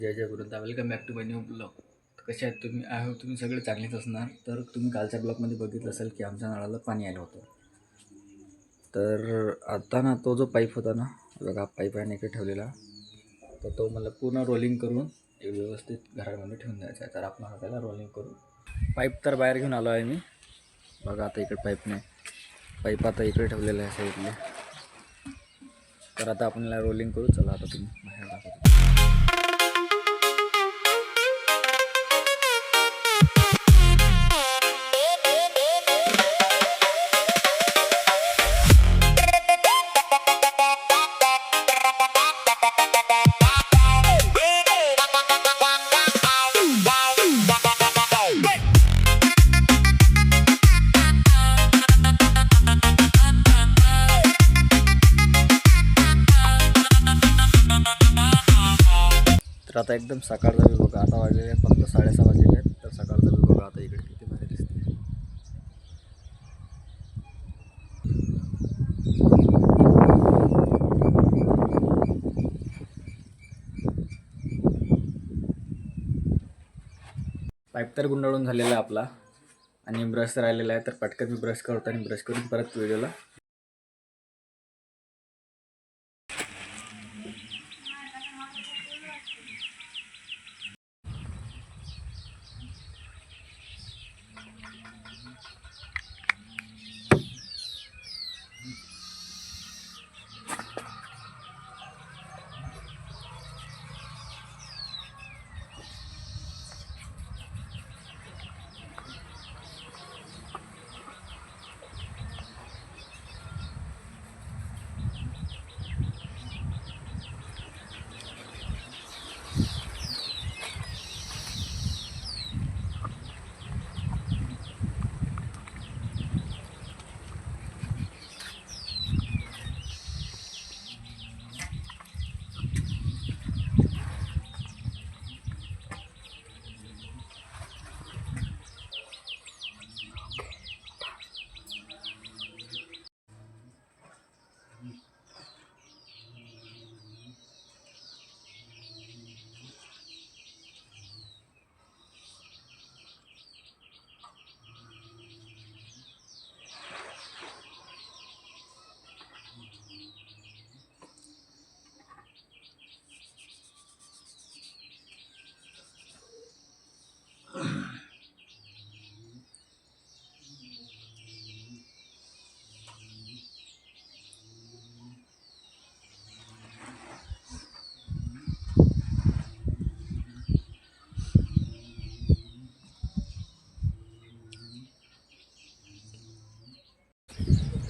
जय जय गुरुदा, welcome back to my new blog. कसे आहेत तुम्ही? आय होप तुम्ही सगळे चांगलेच असणार. तर तुम्ही कालच्या ब्लॉगमध्ये बघितलं असेल की आमच्या नळाला पाणी आलं होतं. तर आता ना तो जो पाईप होता ना, बघा पाईप आहे इकडे ठेवलेला, तर तो मला पूर्ण रोलिंग करून एक व्यवस्थित घरामध्ये ठेवून द्यायचा आहे. तर आपण त्याला रोलिंग करू. पाईप तर बाहेर घेऊन आलो आहे मी. बघा आता इकडे पाईप आता इकडे ठेवलेला आहे साईडला. तर आता आपण रोलिंग करू. चला आता तुम्ही बाहेर दाखवतो. तर आता एकदम सकाळचा व्यू बघा. आता वाजलेले आहेत फक्त 6:30 वाजलेले आहेत. तर सकाळचा व्यू बघा आता इकडे किती भारी दिसते. पाईप तर गुंडाळून झालेला आहे आपला आणि ब्रश राहिलेला आहे. तर पटकन मी ब्रश करतो आणि ब्रश करून परत व्हिडिओला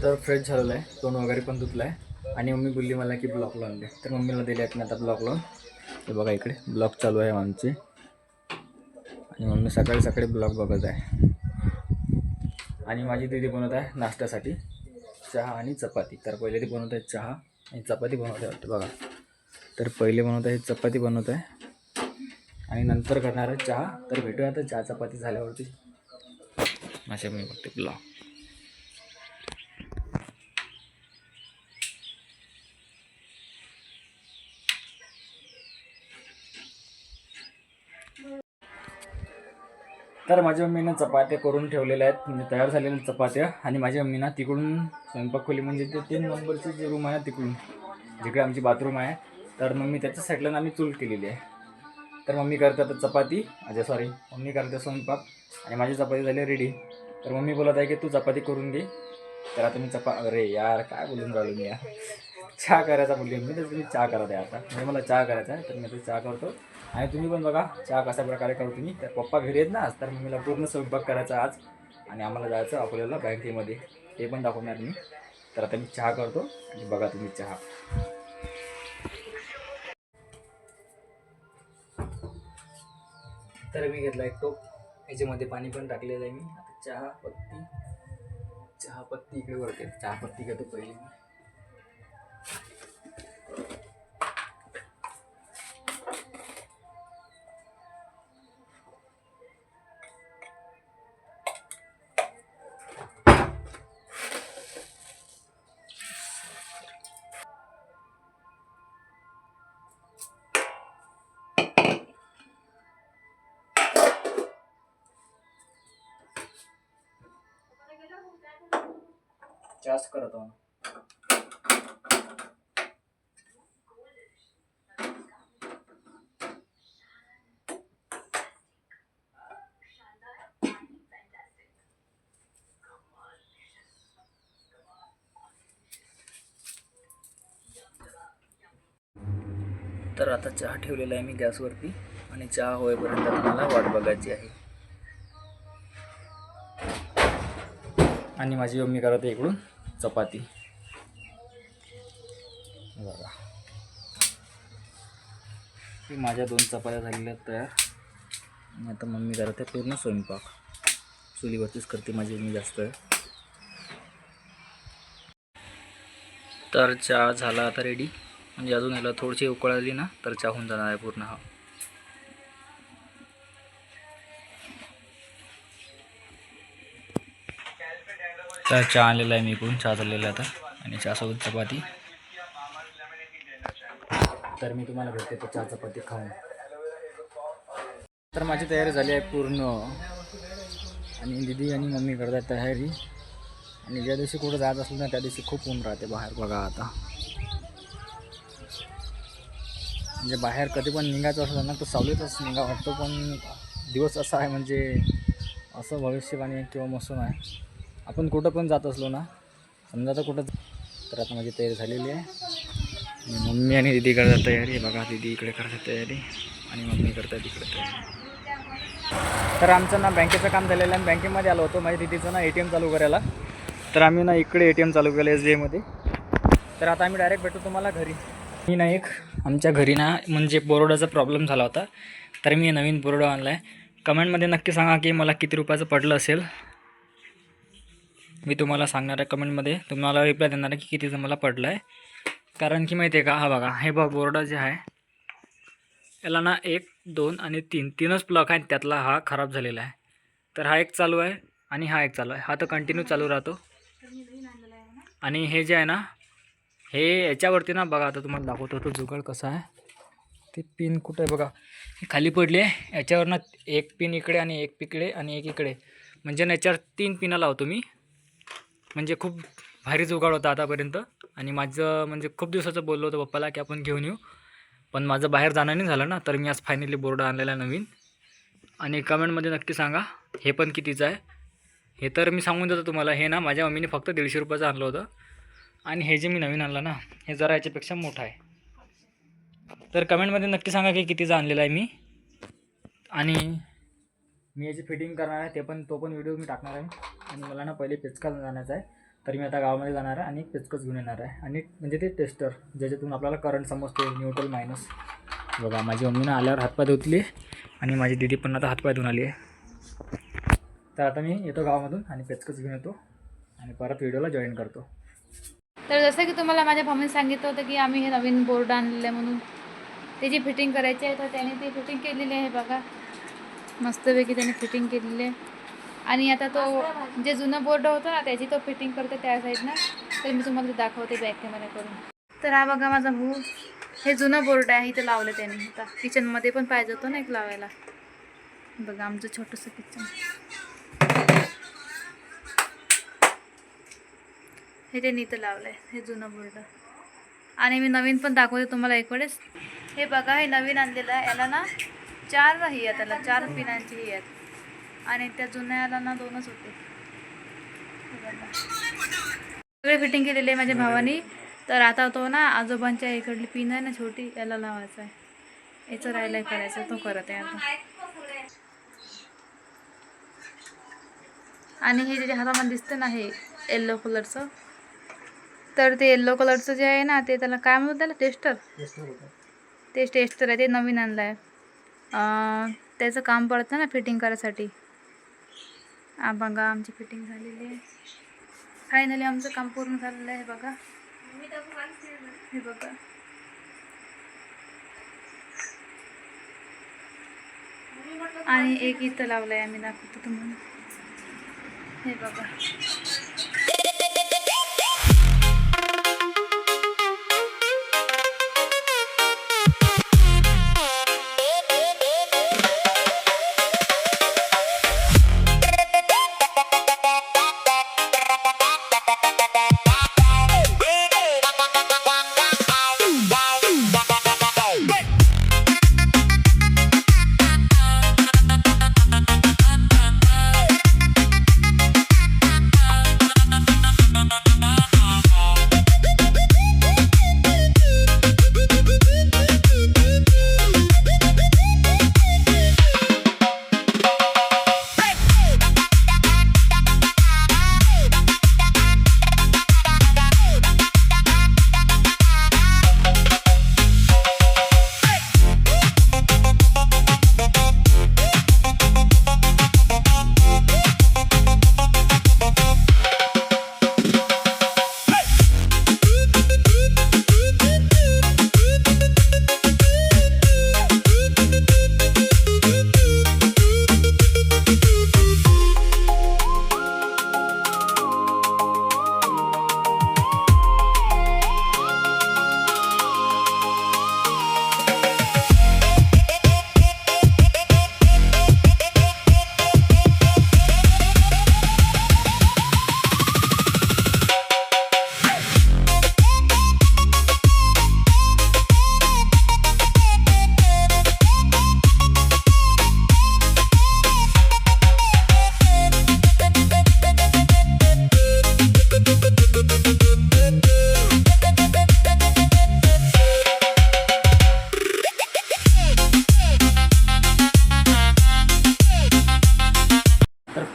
तर फ्रेश झालेला आहे. तोंड वगैरे पण धुतलं आहे आणि मम्मी बोलली मला की ब्लॉक लावून दे. तर मम्मीला दिले आहेत मी आता ब्लॉक लावून. हे बघा इकडे ब्लॉक चालू आहे आमचे आणि मम्मी सकाळी सकाळी ब्लॉग बघत आहे आणि माझी दीदी बनवत आहे नाश्त्यासाठी चहा आणि चपाती. तर पहिले ती बनवत आहे चहा आणि चपाती बनवत आहे बघा. तर पहिले बनवत आहे चपाती बनवत आहे आणि नंतर करणार आहे चहा. तर भेटूया आता चहा चपाती झाल्यावरती. असे मी बघते ब्लॉग. तर माझ्या मम्मीनं चपात्या करून ठेवलेल्या आहेत, म्हणजे तयार झालेल्या चपात्या. आणि माझ्या मम्मीनं तिकडून स्वयंपाक खोली म्हणजे ते 3 नंबरचे जे रूम आहे तिकडून जिकडे आमची बाथरूम आहे, तर मम्मी त्याच्या साईडला आम्ही चूल केलेली आहे. तर मम्मी करते आता चपाती, मम्मी करते स्वयंपाक आणि माझी चपाती झाली रेडी. तर मम्मी बोलत आहे की तू चपाती करून घे. तर आता मी अरे यार काय बोलून राहिलो मी यार. चहा करायचा बोलली मी, तर तुम्ही चहा करत आहे आता. म्हणजे मला चहा करायचा आहे, तर मी आता चहा करतो. आणि तुम्ही पण बघा चहा कशा प्रकारे करतो तुम्ही. तर पप्पा घरी आहेत ना, तर मम्मीला पूर्ण स्वयंपाक करायचा आज आणि आम्हाला जायचं अकोल्याला बँकेमध्ये, ते पण दाखवणार मी. तर आता मी चहा करतो आणि बघा तुम्ही चहा. तर मी घेतला एक टोप, याच्यामध्ये पाणी पण टाकलेलं आहे मी. आता चहा पत्ती इकडे वरते. चहा पत्ती घेतो पहिले मी. जास्त करत आहो. तर आता चहा ठेवलेला आहे मी गॅसवरती आणि चहा होईपर्यंत तुम्हाला वाट बघायची आहे. आणि माझी मम्मी करत आहे इकडून चपाती. बघा की माझ्या 2 चपात्या झालेल्या तयार. आणि आता मम्मी करत आहे पूर्ण स्वयंपाक. चुलीवरतीच करते माझी मम्मी जास्त आहे. तर चहा झाला आता रेडी. म्हणजे अजून याला थोडीशी उकळ आली ना तर चहा होऊन जाणार आहे पूर्ण. हा तर चहा आणलेला आहे मी इकडून. चहा चाललेला आता आणि चहासोबत चपाती. तर मी तुम्हाला भेटते तो चहा चपाती खाऊन. तर माझी तयारी झाली आहे पूर्ण. आणि दीदी आणि मम्मी करतात तयारी. आणि ज्या दिवशी कुठं जात असलं ना त्या दिवशी खूप ऊन राहते बाहेर. बघा आता म्हणजे बाहेर कधी पण निघायचं असलं ना तर सावलीतच निघा वाटतो. पण दिवस असा आहे म्हणजे असं भविष्यवाणी आहे किंवा मसून आहे. आपण कुठं पण जात असलो ना समजा तर कुठं. तर आता माझी तयारी झालेली आहे. मम्मी आणि दीदी करतात तयारी. बघा दीदी इकडे करतात तयारी आणि मम्मी करतात इकडे तयारी. तर आमचं ना बँकेचं काम झालेलं आहे. बँकेमध्ये आलो होतो माझ्या दीदीचं ना ATM चालू करायला. तर आम्ही ना इकडे ATM चालू केलं SBIमध्ये. तर आता आम्ही डायरेक्ट भेटू तुम्हाला घरी. मी ना एक आमच्या घरी ना म्हणजे बोर्डाचा प्रॉब्लेम झाला होता. तर मी नवीन बोर्ड आणला आहे. कमेंटमध्ये नक्की सांगा की मला किती रुपयाचं पडलं असेल. मी तुम्हाला सांगणार आहे कमेंटमध्ये. तुम्हाला रिप्लाय देणार आहे की कितीचं मला पडलं आहे. कारण की माहिती आहे का, हा बघा हे बोर्ड जे आहे याला ना 1, 2 आणि 3 प्लग आहेत. त्यातला हा खराब झालेला आहे. तर हा एक चालू आहे आणि हा एक चालू आहे. हा तर कंटिन्यू चालू राहतो. आणि हे जे आहे ना हे याच्यावरती ना बघा आता तुम्हाला दाखवतो तो जुगाड कसा आहे. ते पिन कुठं आहे बघा, हे खाली पडली आहे. याच्यावर ना एक पिन इकडे आणि एक इकडे आणि एक इकडे. म्हणजे ना याच्यावर 3 पिनं लावतो मी. म्हणजे खूप भारी जुगाड होता आतापर्यंत. आणि माझं म्हणजे खूप दिवसाचं बोललो होतं पप्पाला की आपण घेऊन येऊ. पण माझं बाहेर जाणं नाही झालं ना. तर मी आज फायनली बोर्ड आणलेला नवीन. आणि कमेंटमध्ये नक्की सांगा हे पण कितीचं आहे. हे तर मी सांगून देतो तुम्हाला. हे ना माझ्या मम्मीने फक्त 150 रुपयाचं आणलं होतं. आणि हे जे मी नवीन आणलं ना हे जरा याच्यापेक्षा मोठं आहे. तर कमेंटमध्ये नक्की सांगा की कितीचं आणलेलं आहे मी. आणि मी याची फिटिंग करणार आहे तो पण व्हिडिओ मी टाकणार आहे. आणि मला ना पहिले पेचकाच जाण्याचं आहे. तर मी आता गावामध्ये जाणार आहे आणि एक पेचकस घेऊन येणार आहे. आणि म्हणजे ते टेस्टर ज्याच्यातून आपल्याला करंट समजते न्यूट्रल मायनस. बघा माझी मम्मीनं आल्यावर हातपाय धुतले आणि माझी दीदी पण आता हातपाय धुवून आली आहे. तर आता मी येतो गावामधून आणि पेचकस घेऊन येतो आणि परत व्हिडिओला जॉईन करतो. तर जसं की तुम्हाला माझ्या मम्मीने सांगितलं होतं की आम्ही हे नवीन बोर्ड आणलेलं आहे म्हणून त्याची फिटिंग करायची आहे. तर त्याने ती फिटिंग केलेली आहे बघा. मस्तपैकी त्याने फिटिंग केलेली आहे. आणि आता तो जे जुनं बोर्ड होतं ना त्याची तो फिटिंग करतो त्या साईडनं. तर मी तुम्हाला ते दाखवते बॅक कॅमेरा करून. तर हा बघा माझा भाऊ, हे जुनं बोर्ड आहे इथं लावलं त्याने. आता किचनमध्ये पण पाहिजे होतं ना एक लावायला. बघा आमचं छोटंसं किचन. हे त्यांनी इथं लावलं आहे हे जुनं बोर्ड. आणि मी नवीन पण दाखवते तुम्हाला एक वेळेस. हे बघा हे नवीन आणलेलं आहे. याला ना 4 ही आहेत. त्याला 4 पिनांची ही आहेत. आणि त्या जुन्याला ना 2च होते. सगळे फिटिंग केलेले आहे माझ्या भावानी. तर आता तो ना आजोबांच्या इकडली पिन आहे ना छोटी याला लावायचा आहे. याचं राहिलं करायचं तो करत आहे आता. आणि हे जे हातामध्ये दिसतं ना हे येल्लो कलरचं. तर ते येल्लो कलरचं जे आहे ना ते त्याला काय म्हणतात त्याला टेस्टर. ते टेस्टर आहे ते नवीन आणलं आहे. त्याचं काम पडतं ना फिटिंग करायसाठी. बघा आमची फिटिंग झालेली आहे. फायनली आमचं काम पूर्ण झालेलं आहे बघा. हे बघा आणि एक इथं लावलं आहे. आम्ही दाखवतो तुम्हाला. हे बघा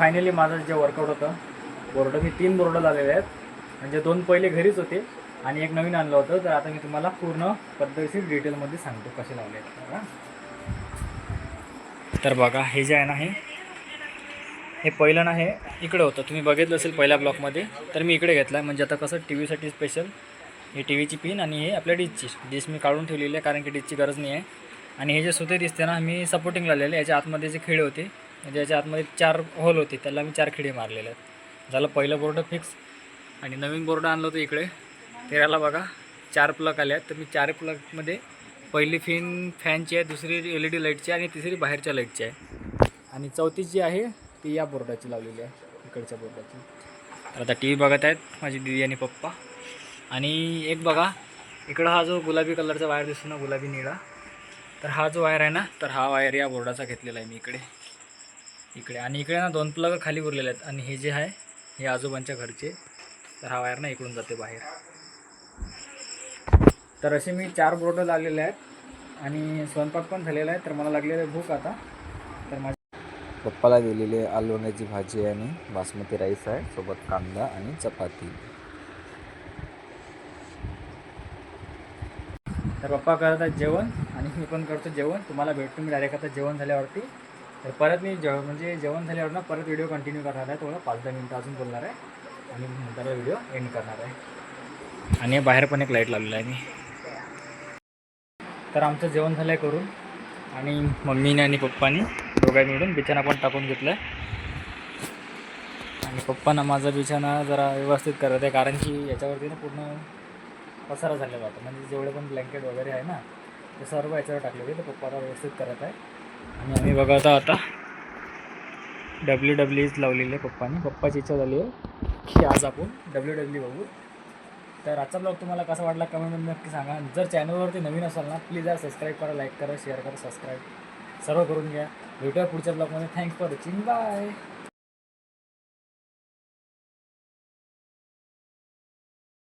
फायनली माझं जे वर्कआउट होतं बोर्ड, मी 3 बोर्ड लावलेले आहेत. म्हणजे 2 पहिले घरीच होते आणि एक नवीन आणलं होतं. तर आता मी तुम्हाला पूर्ण पद्धतशीर डिटेलमध्ये सांगतो कसे लावले आहेत बघा. तर बघा हे जे आहे ना, हे पहिलं ना, हे इकडे होतं, तुम्ही बघितलं असेल पहिल्या ब्लॉकमध्ये. तर मी इकडे घेतला आहे. म्हणजे आता कसं टी व्हीसाठी स्पेशल हे टी व्हीची पिन आणि हे आपल्या डिश मी काढून ठेवलेली आहे, कारण की डिशची गरज नाही आहे. आणि हे जे सुते दिसते ना, मी सपोर्टिंग लावलेले. याच्या आतमध्ये जे खिळे होते, म्हणजे याच्या आतमध्ये 4 होल होते, त्याला मी 4 खिळे मारलेले आहेत. झालं पहिलं बोर्ड फिक्स. आणि नवीन बोर्ड आणलं होतं इकडे. त्याला बघा 4 प्लग आले आहेत. तर मी 4 प्लगमध्ये पहिली फॅनची आहे, दुसरी LED लाईटची आणि तिसरी बाहेरच्या लाईटची आहे. आणि चौथी जी आहे ती या बोर्डाची लावलेली आहे, इकडच्या बोर्डाची. तर आता टी व्ही बघत आहेत माझी दीदी आणि पप्पा. आणि एक बघा इकडं हा जो गुलाबी कलरचा वायर दिसतो ना, गुलाबी निळा, तर हा जो वायर आहे ना, तर हा वायर या बोर्डाचा घेतलेला आहे मी इकडे. आणि इकडे ना 2 प्लग खाली उरलेले आहेत. आणि हे जे आहे हे आजोबांच्या घरचे. तर हा वायर ना इकडून जाते बाहेर. तर असे मी 4 बोर्ड लावलेले आहेत. आणि स्वयंपाक पण झालेला आहे. तर मला लागलेलं आहे भूक आता. तर माझ्या पप्पाला दिलेली आलूवण्याची भाजी आणि बासमती राईस आहे, सोबत कांदा आणि चपाती. तर पप्पा करत आहेत जेवण आणि मी पण करतो जेवण. तुम्हाला भेटतो मी डायरेक्ट आता जेवण झाल्यावरती. तर परत मी म्हणजे जेवण झाल्यावर ना परत व्हिडिओ कंटिन्यू करणार आहे. थोडं 5-10 मिनटं अजून बोलणार आहे आणि नंतर व्हिडिओ एंड करणार आहे. आणि बाहेर पण एक लाईट लावलेला आहे मी. तर आमचं जेवण झालं आहे करून. आणि मम्मीने आणि पप्पानी दोघांनी मिळून बिछाना पण टाकून घेतला आहे. आणि पप्पांना माझा बिछाना जरा व्यवस्थित करत आहे, कारण की याच्यावरती ना पूर्ण पसारा झालेला होता. म्हणजे जेवढे पण ब्लँकेट वगैरे आहे ना, ते सर्व याच्यावर टाकले होते. तर पप्पा व्यवस्थित करत आहे. आणि आम्ही बघत आता WWE लावलेली आहे पप्पानी. पप्पाची इच्छा झाली आहे की आज आपण WWE बघू. तर आजचा ब्लॉग तुम्हाला कसा वाटला कमेंटमध्ये नक्की सांगा. जर चॅनलवरती नवीन असाल ना, प्लीज यार सबस्क्राईब करा, लाईक करा, शेअर करा, सबस्क्राईब सर्व करून घ्या. भेटूया पुढच्या ब्लॉगमध्ये. Thanks for watching. बाय.